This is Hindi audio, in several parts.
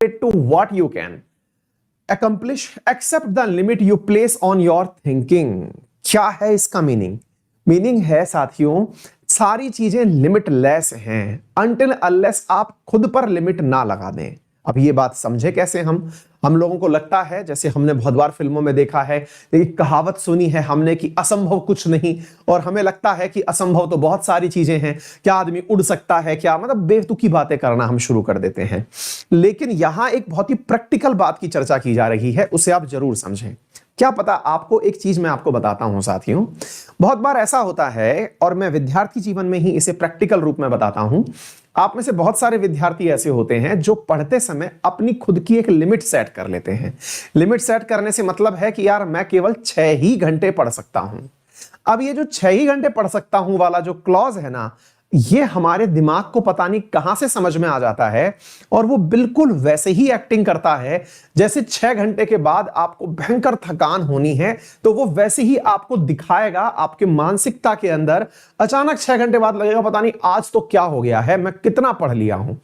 to what you can accomplish except the limit you place on your thinking। क्या है इसका मीनिंग है साथियों, सारी चीजें लिमिटलेस हैं until unless आप खुद पर लिमिट ना लगा दें। अब ये बात समझे कैसे हम लोगों को लगता है, जैसे हमने बहुत बार फिल्मों में देखा है, एक कहावत सुनी है हमने कि असंभव कुछ नहीं, और हमें लगता है कि असंभव तो बहुत सारी चीजें हैं, क्या आदमी उड़ सकता है, क्या, मतलब बेतुकी बातें करना हम शुरू कर देते हैं। लेकिन यहां एक बहुत ही प्रैक्टिकल बात की चर्चा की जा रही है, उसे आप जरूर समझें। क्या पता आपको, एक चीज मैं आपको बताता हूं साथियों, बहुत बार ऐसा होता है, और मैं विद्यार्थी जीवन में ही इसे प्रैक्टिकल रूप में बताता हूं। आप में से बहुत सारे विद्यार्थी ऐसे होते हैं जो पढ़ते समय अपनी खुद की एक लिमिट सेट कर लेते हैं। लिमिट सेट करने से मतलब है कि यार मैं केवल 6 ही घंटे पढ़ सकता हूं। अब ये जो 6 ही घंटे पढ़ सकता हूं वाला जो क्लॉज है ना, ये हमारे दिमाग को पता नहीं कहां से समझ में आ जाता है, और वो बिल्कुल वैसे ही एक्टिंग करता है जैसे 6 घंटे के बाद आपको भयंकर थकान होनी है, तो वो वैसे ही आपको दिखाएगा आपके मानसिकता के अंदर। अचानक 6 घंटे बाद लगेगा पता नहीं आज तो क्या हो गया है, मैं कितना पढ़ लिया हूं।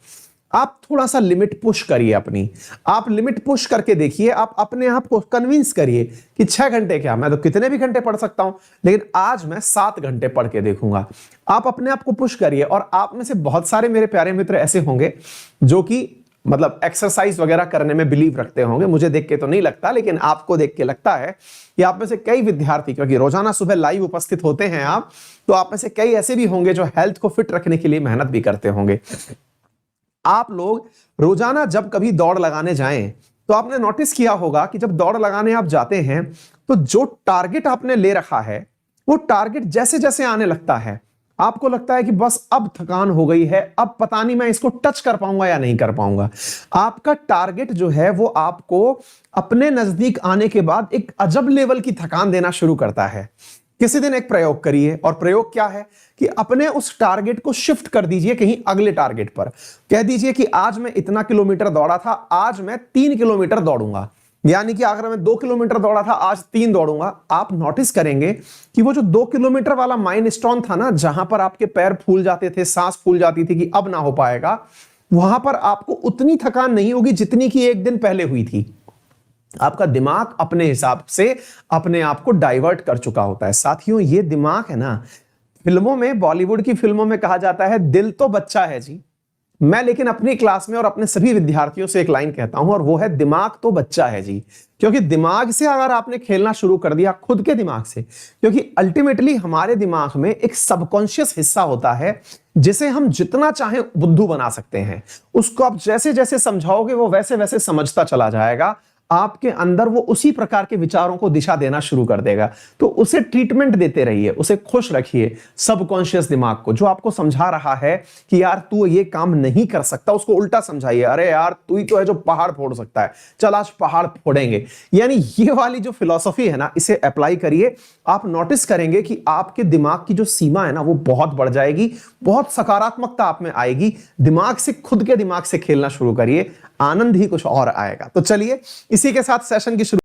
आप थोड़ा सा लिमिट पुश करिए अपनी, आप लिमिट पुश करके देखिए, आप अपने आप को कन्विंस करिए कि 6 घंटे क्या, मैं तो कितने भी घंटे पढ़ सकता हूं, लेकिन आज मैं 7 घंटे पढ़ के देखूंगा। आप अपने आप को पुश करिए, और आप में से बहुत सारे मेरे प्यारे मित्र ऐसे होंगे जो कि मतलब एक्सरसाइज वगैरह करने में बिलीव रखते होंगे। मुझे देख के तो नहीं लगता, लेकिन आपको देख के लगता है कि आप में से कई विद्यार्थी, क्योंकि रोजाना सुबह लाइव उपस्थित होते हैं आप, तो आप में से कई ऐसे भी होंगे जो हेल्थ को फिट रखने के लिए मेहनत भी करते होंगे। आप लोग रोजाना जब कभी दौड़ लगाने जाएं, तो आपने नोटिस किया होगा कि जब दौड़ लगाने आप जाते हैं, तो जो टारगेट आपने ले रखा है, वो टारगेट जैसे जैसे आने लगता है, आपको लगता है कि बस अब थकान हो गई है, अब पता नहीं मैं इसको टच कर पाऊंगा या नहीं कर पाऊंगा। आपका टारगेट जो है वो आपको अपने नजदीक आने के बाद एक अजब लेवल की थकान देना शुरू करता है। किसी दिन एक प्रयोग करिए, और प्रयोग क्या है कि अपने उस टारगेट को शिफ्ट कर दीजिए कहीं अगले टारगेट पर। कह दीजिए कि आज मैं इतना किलोमीटर दौड़ा था, आज मैं 3 किलोमीटर दौड़ूंगा, यानी कि अगर मैं 2 किलोमीटर दौड़ा था, आज 3 दौड़ूंगा। आप नोटिस करेंगे कि वो जो 2 किलोमीटर वाला माइलस्टोन था ना, जहां पर आपके पैर फूल जाते थे, सांस फूल जाती थी कि अब ना हो पाएगा, वहां पर आपको उतनी थकान नहीं होगी जितनी कि एक दिन पहले हुई थी। आपका दिमाग अपने हिसाब से अपने आप को डाइवर्ट कर चुका होता है। साथियों, ये दिमाग है ना, फिल्मों में, बॉलीवुड की फिल्मों में कहा जाता है दिल तो बच्चा है जी। मैं लेकिन अपनी क्लास में और अपने सभी विद्यार्थियों से एक लाइन कहता हूं, और वो है दिमाग तो बच्चा है जी। क्योंकि दिमाग से अगर आपने खेलना शुरू कर दिया, खुद के दिमाग से, क्योंकि अल्टीमेटली हमारे दिमाग में एक सबकॉन्शियस हिस्सा होता है जिसे हम जितना चाहे बुद्धू बना सकते हैं। उसको आप जैसे जैसे समझाओगे वो वैसे वैसे समझता चला जाएगा, आपके अंदर वो उसी प्रकार के विचारों को दिशा देना शुरू कर देगा। तो उसे ट्रीटमेंट देते रहिए, उसे खुश रखिए। सबकॉन्शियस दिमाग को जो आपको समझा रहा है कि यार तू ये काम नहीं कर सकता, उसको उल्टा समझाइए, अरे यार तू ही तो है जो पहाड़ फोड़ सकता है, चल आज पहाड़ फोड़ेंगे। यानी ये वाली जो फिलॉसफी है ना, इसे अप्लाई करिए। आप नोटिस करेंगे कि आपके दिमाग की जो सीमा है ना, वो बहुत बढ़ जाएगी, बहुत सकारात्मकता आप में आएगी। दिमाग से, खुद के दिमाग से खेलना शुरू करिए, आनंद ही कुछ और आएगा। तो चलिए इसी के साथ सेशन की शुरू